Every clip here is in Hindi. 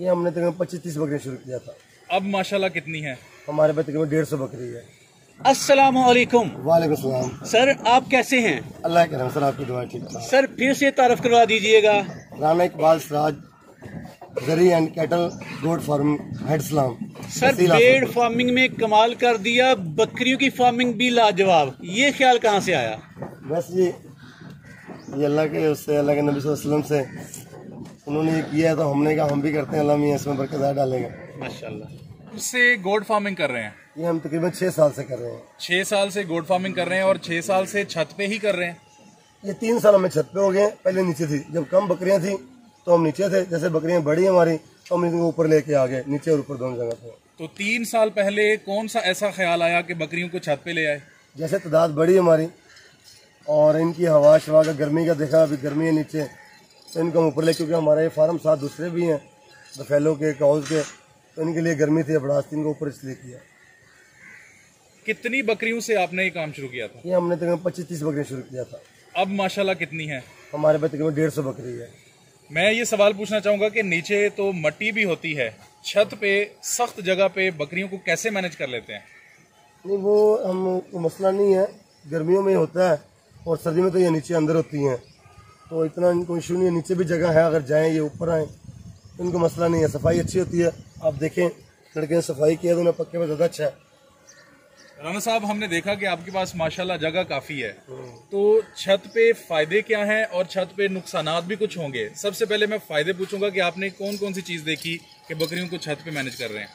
ये हमने तकरीबन 25-30 बकरियां शुरू किया था। अब माशाल्लाह कितनी है? हमारे पास तकरीबन 150 बकरी है। अस्सलामुअलैकुम। वालेकुम सलाम। सर आप कैसे हैं? अल्लाह के रहम, सर आपकी दुआ ठीक ठाक। सर फिर से तारफ करवा दीजिएगा। राना इकबाल सिराज, जरी and cattle goat farm, head सलाम। सर भेड़ फार्मिंग में कमाल कर दिया, बकरियों की फार्मिंग भी लाजवाब। ये ख्याल कहाँ से आया? बस ये अल्लाह के उससे, अल्लाह के नबी सल्लल्लाहु अलैहि वसल्लम से उन्होंने ये किया तो हमने कहा हम भी करते हैं, अल्लाह मियां इसमें बरकत डालेगा माशाल्लाह। उससे गोट फार्मिंग कर रहे हैं? ये हम तकरीबन 6 साल से कर रहे हैं। 6 साल से गोट फार्मिंग कर रहे हैं और 6 साल से छत पे ही कर रहे हैं? ये 3 साल हमें छत पे हो गए। पहले नीचे थी, जब कम बकरियां थी तो हम नीचे थे। जैसे बकरियां बड़ी हमारी तो हम इनको ऊपर लेके आ गए, नीचे और ऊपर दोनों जगह पे। तो 3 साल पहले कौन सा ऐसा ख्याल आया कि बकरियों को छत पे ले आए? जैसे तादाद बड़ी हमारी और इनकी हवा शवा का, गर्मी का देखा, अभी गर्मी है नीचे, तो इनको हम ऊपर ले, क्योंकि हमारे फार्म साथ दूसरे भी हैं बफेलो के, काउज के, तो इनके लिए गर्मी थी, बड़ास्ती इनको ऊपर इसलिए किया। कितनी बकरियों से आपने ये काम शुरू किया था? ये हमने तकरीबन 25-30 बकरियां शुरू किया था। अब माशाल्लाह कितनी है? हमारे पास तकरीबन 150 बकरी है। मैं ये सवाल पूछना चाहूंगा कि नीचे तो मट्टी भी होती है, छत पे सख्त जगह पे बकरियों को कैसे मैनेज कर लेते हैं? नहीं, वो मसला नहीं है, गर्मियों में ही होता है और सर्दी में तो ये नीचे अंदर होती हैं, तो इतना इनको इशू नहीं है। नीचे भी जगह है, अगर जाएं ये ऊपर आएँ तो इनको मसला नहीं है। सफाई अच्छी होती है, आप देखें लड़के ने सफाई किया तो उन्हें पक्के में ज़्यादा अच्छा है। राना साहब, हमने देखा कि आपके पास माशाल्लाह जगह काफ़ी है, तो छत पे फ़ायदे क्या हैं और छत पे नुकसानात भी कुछ होंगे। सबसे पहले मैं फ़ायदे पूछूंगा कि आपने कौन कौन सी चीज़ देखी कि बकरियों को छत पे मैनेज कर रहे हैं?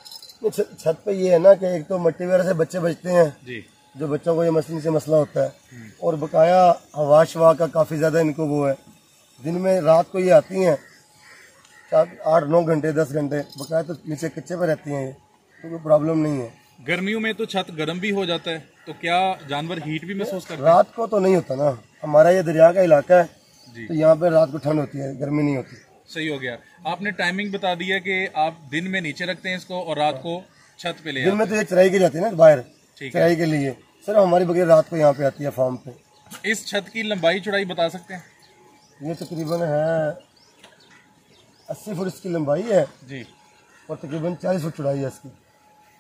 छत पे ये है ना कि एक तो मट्टी वगैरह से बच्चे बचते हैं जी, जो बच्चों को ये मसले से मसला होता है, और बकाया हवा शवा का काफ़ी ज़्यादा इनको वो है। दिन में रात को ये आती हैं 8-9 घंटे 10 घंटे, बकाया तो नीचे कच्चे पे रहती हैं, ये तो कोई प्रॉब्लम नहीं है। गर्मियों में तो छत गर्म भी हो जाता है, तो क्या जानवर हीट भी महसूस करते हैं? रात को तो नहीं होता ना, हमारा ये दरिया का इलाका है तो यहाँ पे रात को ठंड होती है, गर्मी नहीं होती। सही हो गया। आपने टाइमिंग बता दी है कि आप दिन में नीचे रखते हैं इसको और रात को छत पे ले आते हैं। दिन में तो ये चराई की जाती है ना बाहर, चराई के लिए। सर हमारी बकरी रात को यहाँ पे आती है फार्म पे। इस छत की लंबाई चौड़ाई बता सकते हैं? ये तकरीबन है 80 फुट इसकी लंबाई है जी, और तकरीबन 40 फुट चौड़ाई है इसकी।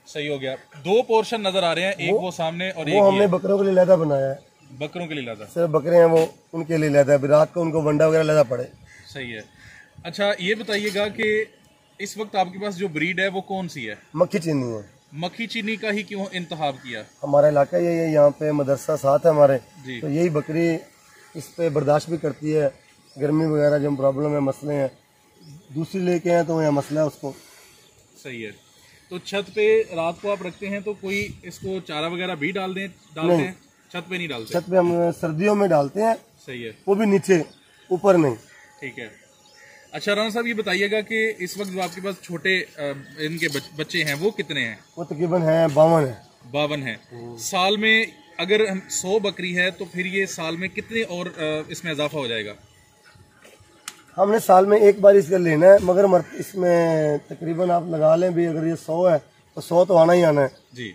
सही हो गया। 2 पोर्शन नजर आ रहे हैं, एक वो सामने और एक हमने बकरों के लिए लहदा बनाया है। बकरों के लिए लहदा? सिर्फ बकरे हैं वो, उनके लिए लहदा है, रात को उनको वंडा वगैरह लहदा पड़े। सही है। अच्छा ये बताइएगा कि इस वक्त आपके पास जो ब्रीड है वो कौन सी है? मक्खी चीनी है। मक्खी चीनी का ही क्यों इंतखाब किया? हमारा इलाका यही है, यहाँ पे मदरसा साथ है हमारे, तो यही बकरी इस पे बर्दाश्त भी करती है, गर्मी वगैरह जो प्रॉब्लम है, मसले हैं। दूसरी लेके आए तो यहाँ मसला है उसको। सही है। तो छत पे रात को आप रखते हैं तो कोई इसको चारा वगैरह भी डालते हैं? छत पे नहीं डालते? छत पे हम सर्दियों में डालते हैं। सही है। वो भी नीचे, ऊपर नहीं। ठीक है। अच्छा राना साहब, ये बताइएगा कि इस वक्त जो आपके पास छोटे इनके बच्चे हैं वो कितने हैं? वो तकरीबन है 52 है। 52 है। साल में अगर हम 100 बकरी है तो फिर ये साल में कितने और इसमें इजाफा हो जाएगा? हमने साल में एक बार इसका लेना है, मगर इसमें तकरीबन आप लगा लें भी, अगर ये 100 है तो 100 तो आना ही आना है जी।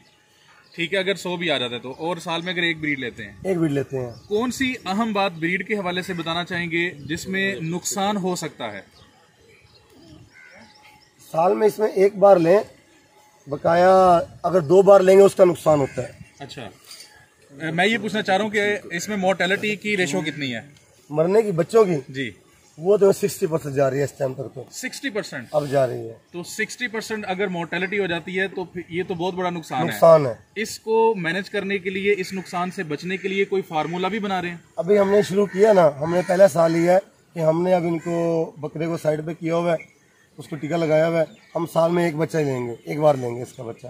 ठीक है, अगर 100 भी आ जाता है तो, और साल में अगर एक ब्रीड लेते हैं? एक ब्रीड लेते हैं। कौन सी अहम बात ब्रीड के हवाले से बताना चाहेंगे जिसमें नुकसान हो सकता है? साल में इसमें एक बार लें, बकाया अगर 2 बार लेंगे उसका नुकसान होता है। अच्छा, मैं ये पूछना चाह रहा हूँ कि इसमें मोर्टेलिटी की रेशो कितनी है? मरने की बच्चों की जी, वो तो 60% जा रही है इस टाइम तक, तो 60% अब जा रही है। तो 60% अगर मोर्टेलिटी हो जाती है तो ये तो बहुत बड़ा नुकसान है। इसको मैनेज करने के लिए, इस नुकसान से बचने के लिए कोई फार्मूला भी बना रहे हैं? अभी हमने शुरू किया ना, हमने पहला साल ही है कि हमने अब इनको बकरे को साइड पे किया हुआ है, उसको टीका लगाया हुआ है। हम साल में एक बच्चा ही लेंगे, एक बार लेंगे इसका बच्चा,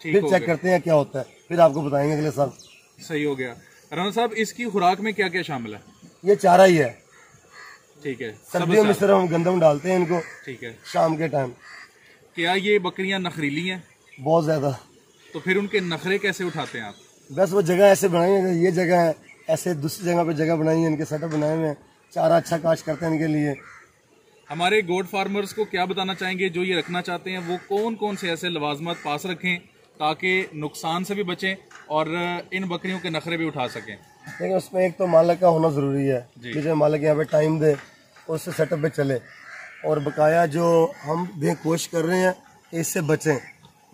फिर चेक करते हैं क्या होता है, फिर आपको बताएंगे अगले साल। सही हो गया। राना साहब, इसकी खुराक में क्या क्या शामिल है? ये चारा ही है। ठीक है। सर्दियों में सिर्फ हम गंदम डालते हैं इनको। ठीक है। शाम के टाइम। क्या ये बकरियां नखरीली हैं? बहुत ज्यादा। तो फिर उनके नखरे कैसे उठाते हैं आप? बस वो जगह ऐसे बनाई है, ये जगह है, ऐसे दूसरी जगह पे जगह बनाई है, इनके सेटअप बनाए हुए हैं, चारा अच्छा काश करते हैं इनके लिए। हमारे गोट फार्मर्स को क्या बताना चाहेंगे जो ये रखना चाहते हैं, वो कौन कौन से ऐसे लवाजमत पास रखें ताकि नुकसान से भी बचें और इन बकरियों के नखरे भी उठा सकें? लेकिन उसमें एक तो मालिक का होना ज़रूरी है कि जो मालिक यहाँ पे टाइम दे और उससे सेटअप पे चले। और बकाया जो हम कोशिश कर रहे हैं इससे बचें,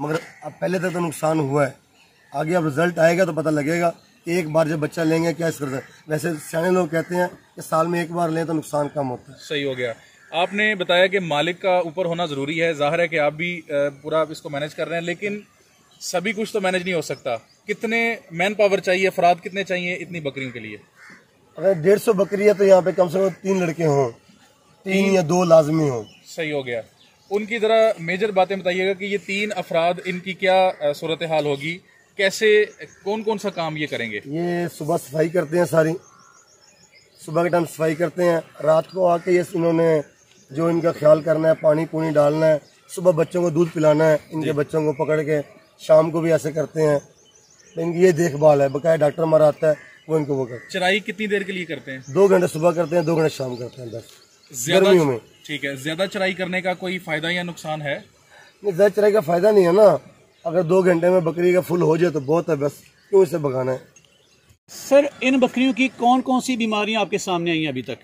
मगर अब पहले तक तो नुकसान हुआ है, आगे अब रिजल्ट आएगा तो पता लगेगा कि एक बार जब बच्चा लेंगे क्या इस करते हैं। वैसे सियाने लोग कहते हैं कि साल में एक बार लें तो नुकसान कम होता है। सही हो गया। आपने बताया कि मालिक का ऊपर होना जरूरी है, जाहिर है कि आप भी पूरा इसको मैनेज कर रहे हैं, लेकिन सभी कुछ तो मैनेज नहीं हो सकता। कितने मैन पावर चाहिए, अफराद कितने चाहिए इतनी बकरियों के लिए? अगर 150 बकरी है तो यहाँ पे कम से कम 3 लड़के हों, 3 या 2 लाजमी हों। सही हो गया। उनकी जरा मेजर बातें बताइएगा कि ये 3 अफराद, इनकी क्या सूरत हाल होगी, कैसे, कौन कौन सा काम ये करेंगे? ये सुबह सफाई करते हैं, सारी सुबह के टाइम सफाई करते हैं, रात को आके ये इन्होंने जो इनका ख्याल करना है, पानी पूनी डालना है, सुबह बच्चों को दूध पिलाना है, इनके बच्चों को पकड़ के शाम को भी ऐसे करते हैं। तो इनकी ये देखभाल है, बकाया डॉक्टर हमारा आता है वो इनको वो करते। चराई कितनी देर के लिए करते हैं? 2 घंटे सुबह करते हैं, 2 घंटे शाम करते हैं, बस गर्मियों में। ठीक है। ज्यादा चराई करने का कोई फायदा या नुकसान है? नहीं, ज्यादा चराई का फायदा नहीं है ना। अगर 2 घंटे में बकरी का फुल हो जाए तो बहुत है, बस क्यों इसे भगाना है। सर, इन बकरियों की कौन कौन सी बीमारियां आपके सामने आई हैं अभी तक?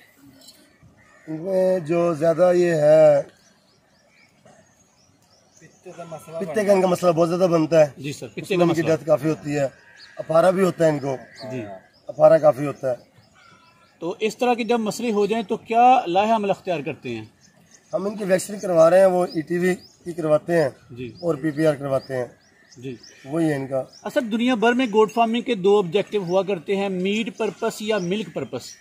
इनमें जो ज्यादा ये है पित्ते का इनका मसला बहुत ज्यादा बनता है। जी सर, पित्ते का इनकी मसला। डेथ काफी होती है, अफारा भी होता है इनको, जी, अफारा काफी होता है। तो इस तरह के जब मसले हो जाएं तो क्या लाहे अमल अख्तियार करते हैं? हम इनकी वैक्सीन करवा रहे हैं, वो ETV की करवाते हैं जी, और PPR करवाते हैं, जी। वही है इनका। अच्छा, दुनिया भर में गोट फार्मिंग के 2 ऑब्जेक्टिव हुआ करते हैं, मीट पर्पस या मिल्क पर्पस।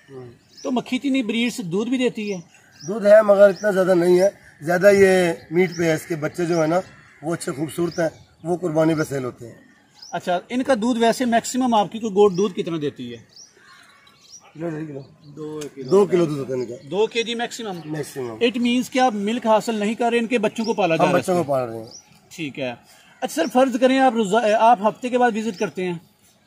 तो मक्खी चीनी ब्रीड्स दूध भी देती है? दूध है मगर इतना ज्यादा नहीं है, ज्यादा ये मीट पे है। इसके बच्चे जो है ना वो अच्छे खूबसूरत हैं, वो कुर्बानी पे सेल होते हैं। अच्छा, इनका दूध वैसे मैक्सिमम आपकी कोई गोट दूध कितना देती है? 2 किलो दूध होता है इनका, 2 kg maximum. Maximum. It means कि आप मिल्क हासिल नहीं कर रहे, इनके बच्चों को पाला जा हम रहा बच्चों है। को पाल रहे हैं। ठीक है। अच्छा सर, फर्ज करें आप हफ्ते के बाद विजिट करते हैं,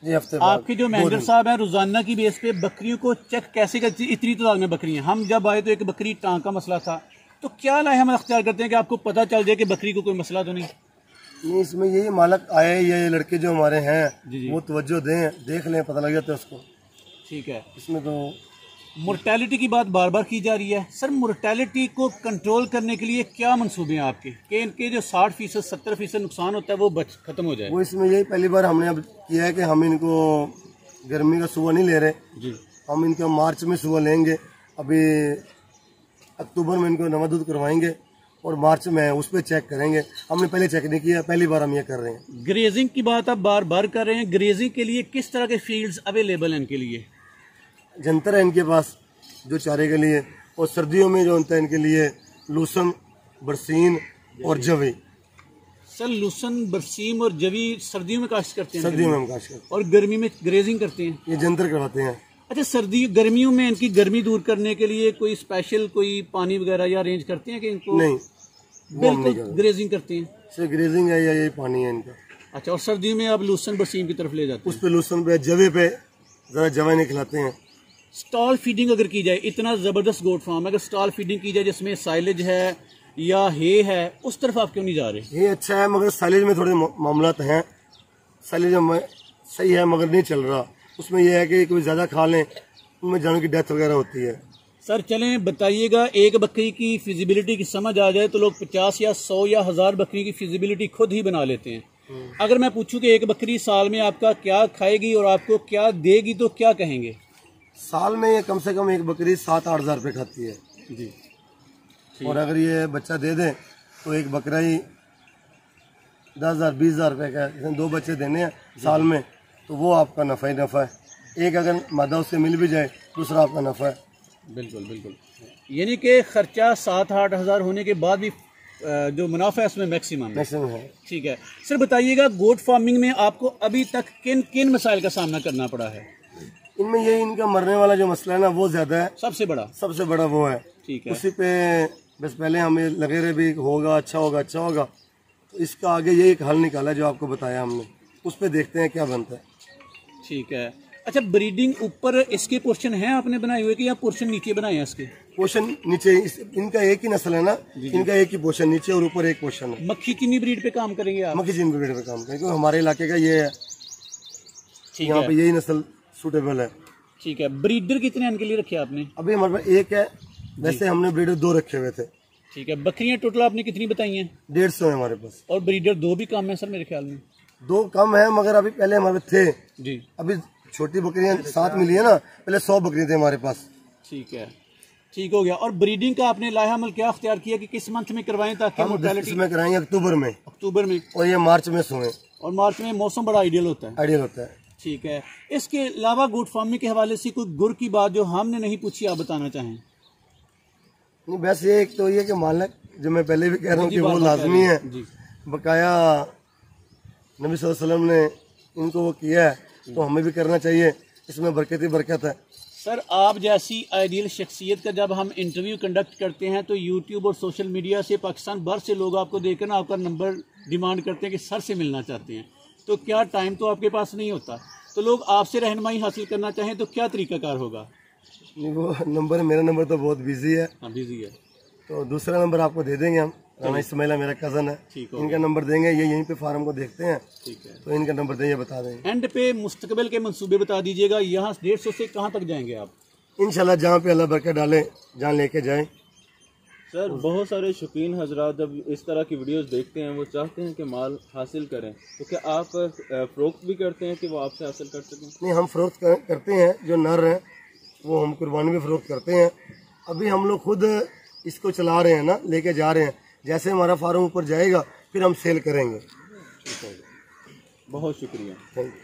जी हफ्ते बाद। आपके जो मैनेजर साहब हैं रोजाना की बेस पे बकरियों को चेक कैसे करती? इतनी तादाद में बकरी हैं, हम जब आए तो एक बकरी टांग का मसला था, तो क्या लाए हम अख्तियार करते हैं कि आपको पता चल जाए कि बकरी को कोई मसला तो नहीं? नहीं, इसमें यही मालक आए, ये लड़के जो हमारे हैं जी। वो तवज्जो दें, देख लें, पता लग जाता है उसको। ठीक है। इसमें तो मोर्टेलिटी की बात बार बार की जा रही है। सर, मोर्टेलिटी को कंट्रोल करने के लिए क्या मंसूबे हैं आपके कि इनके जो 60% 70% नुकसान होता है वो खत्म हो जाए? वो इसमें यही पहली बार हमने अब किया है कि हम इनको गर्मी का सुबह नहीं ले रहे जी, हम इनका मार्च में सुबह लेंगे। अभी अक्टूबर में इनको नवा दूध करवाएंगे और मार्च में उस पर चेक करेंगे। हमने पहले चेक नहीं किया, पहली बार हम ये कर रहे हैं। ग्रेजिंग की बात आप बार बार कर रहे हैं, ग्रेजिंग के लिए किस तरह के फील्ड्स अवेलेबल हैं इनके लिए? जंतर है इनके पास जो चारे के लिए, और सर्दियों में जो होता है इनके लिए लूसन, बरसीन और जवी। सर, लूसन, बरसीम और जवी सर्दियों में काश्त करते हैं? सर्दियों में हम काश्त करते और गर्मी में ग्रेजिंग करते हैं? हैं, ये जंतर करवाते हैं। अच्छा, गर्मियों में इनकी गर्मी दूर करने के लिए कोई स्पेशल कोई पानी वगैरह या अरेंज करते हैं कि इनको? नहीं, वो हम नहीं बिल्कुल करते। ग्रेजिंग करते हैं? सिर्फ ग्रेजिंग है या यही पानी है इनका। अच्छा, और सर्दियों में आप लूसन बरसीम की तरफ ले जाते उस हैं? पे लूसन पे जवे पे जरा जवा नहीं खिलाते हैं। स्टॉल फीडिंग अगर की जाए, इतना जबरदस्त गोट फार्म, अगर स्टॉल फीडिंग की जाए जिसमें साइलेज है या हे है, उस तरफ आप क्यों नहीं जा रहे? ये अच्छा है मगर साइलेज में थोड़े मामलात हैं, साइलेज में सही है मगर नहीं चल रहा। उसमें यह है कि कोई ज्यादा खा लें, उनमें जानवर की डेथ वगैरह होती है। सर चलें, बताइएगा, एक बकरी की फिजिबिलिटी की समझ आ जाए तो लोग 50 या 100 या 1000 बकरी की फिजिबिलिटी खुद ही बना लेते हैं। अगर मैं पूछूं कि एक बकरी साल में आपका क्या खाएगी और आपको क्या देगी तो क्या कहेंगे? साल में ये कम से कम एक बकरी 7-8 हज़ार रुपये खाती है जी। और अगर ये बच्चा दे दे तो एक बकरा ही 10,000 20,000 रुपये का, इसमें 2 बच्चे देने हैं साल में, तो वो आपका नफ़ा ही नफ़ा है। एक अगर मादा उससे मिल भी जाए, दूसरा आपका नफ़ा है। बिल्कुल बिल्कुल, यानी कि खर्चा 7-8 हज़ार होने के बाद भी जो मुनाफा है उसमें मैक्सिमम है। ठीक है। सर बताइएगा, गोट फार्मिंग में आपको अभी तक किन किन मसाइल का सामना करना पड़ा है? इनमें ये इनका मरने वाला जो मसला है ना वो ज्यादा है, सबसे बड़ा वो है। ठीक है। उसी पे बस पहले हमें लगे रहे भी होगा, अच्छा होगा। तो इसका आगे ये एक हल निकाला जो आपको बताया हमने, उस पे देखते हैं क्या बनता है। ठीक है। अच्छा, ब्रीडिंग ऊपर इसके पोर्शन है आपने बनाए हुए कि या पोर्शन नीचे बनाए हैं इसके? पोर्शन नीचे, इनका एक ही नस्ल है ना, इनका एक ही पोर्शन नीचे और ऊपर एक पोर्शन है। मक्खी चीनी ब्रीड पे काम करेंगे आप? मक्खी चीनी ब्रीड पे काम करेंगे क्योंकि हमारे इलाके का ये है, ठीक यहाँ है, पे यही नस्ल सूटेबल है। ठीक है। ब्रीडर कितने इनके लिए रखे आपने? अभी हमारे पास एक है, वैसे हमने ब्रीडर 2 रखे हुए थे। ठीक है। बकरियां टोटल आपने कितनी बताई हैं? 150 है हमारे पास। और ब्रीडर 2 भी कम है सर मेरे ख्याल में? 2 कम है, मगर अभी पहले हमारे थे जी। अभी छोटी बकरियां 7 मिली है ना, पहले 100 बकरियां थे हमारे पास। ठीक है, ठीक हो गया। और ब्रीडिंग का आपने लाहेमल क्या अख्तियार किया कि किस मंथ में करवाएं ताकि मोर्टेलिटी? इसमें कराएंगे अक्टूबर में और ये मार्च में सोए। और मार्च में मौसम बड़ा आइडियल होता है। ठीक है। इसके अलावा गुड फार्मिंग के हवाले से कोई गुर की बात जो हमने नहीं पूछी आप बताना चाहें? नहीं, बस ये एक तो ये कि मालिक, जो मैं पहले भी कह रहा हूँ कि वो लाजमी है। बकाया नबी सल्लल्लाहु अलैहि वसल्लम ने इनको वो किया है, तो हमें भी करना चाहिए, इसमें बरकत ही बरकत है। सर आप जैसी आइडियल शख्सियत का जब हम इंटरव्यू कंडक्ट करते हैं तो यूट्यूब और सोशल मीडिया से पाकिस्तान भर से लोग आपको देखकर ना आपका नंबर डिमांड करते हैं कि सर से मिलना चाहते हैं, तो क्या टाइम तो आपके पास नहीं होता, तो लोग आपसे रहनुमाई हासिल करना चाहें तो क्या तरीकाकार होगा? वो नंबर, मेरा नंबर तो बहुत बिजी है। हाँ बिजी है, तो दूसरा नंबर आपको दे देंगे हम। राना इस्माइला मेरा कज़न है, इनका नंबर देंगे, ये यहीं पे फार्म को देखते हैं। ठीक है, तो इनका नंबर देंगे, बता देंगे। एंड पे मुस्तकबिल के मंसूबे बता दीजिएगा, यहाँ 150 से कहाँ तक जाएंगे आप? इंशाल्लाह जहाँ पे अल्लाह बरकत डाले, जहाँ लेके जाएं। सर बहुत सारे शौकीन हजरात जब इस तरह की वीडियोस देखते हैं वो चाहते हैं कि माल हासिल करें, तो क्या आप फ़रोख्त भी करते हैं कि वो आपसे हासिल कर सकें? नहीं, हम फ़रोख्त करते हैं, जो नर हैं वो हम कुर्बानी में फ़रोख्त करते हैं। अभी हम लोग खुद इसको चला रहे हैं ना, लेके जा रहे हैं, जैसे हमारा फार्म ऊपर जाएगा फिर हम सेल करेंगे। बहुत शुक्रिया। Thank you.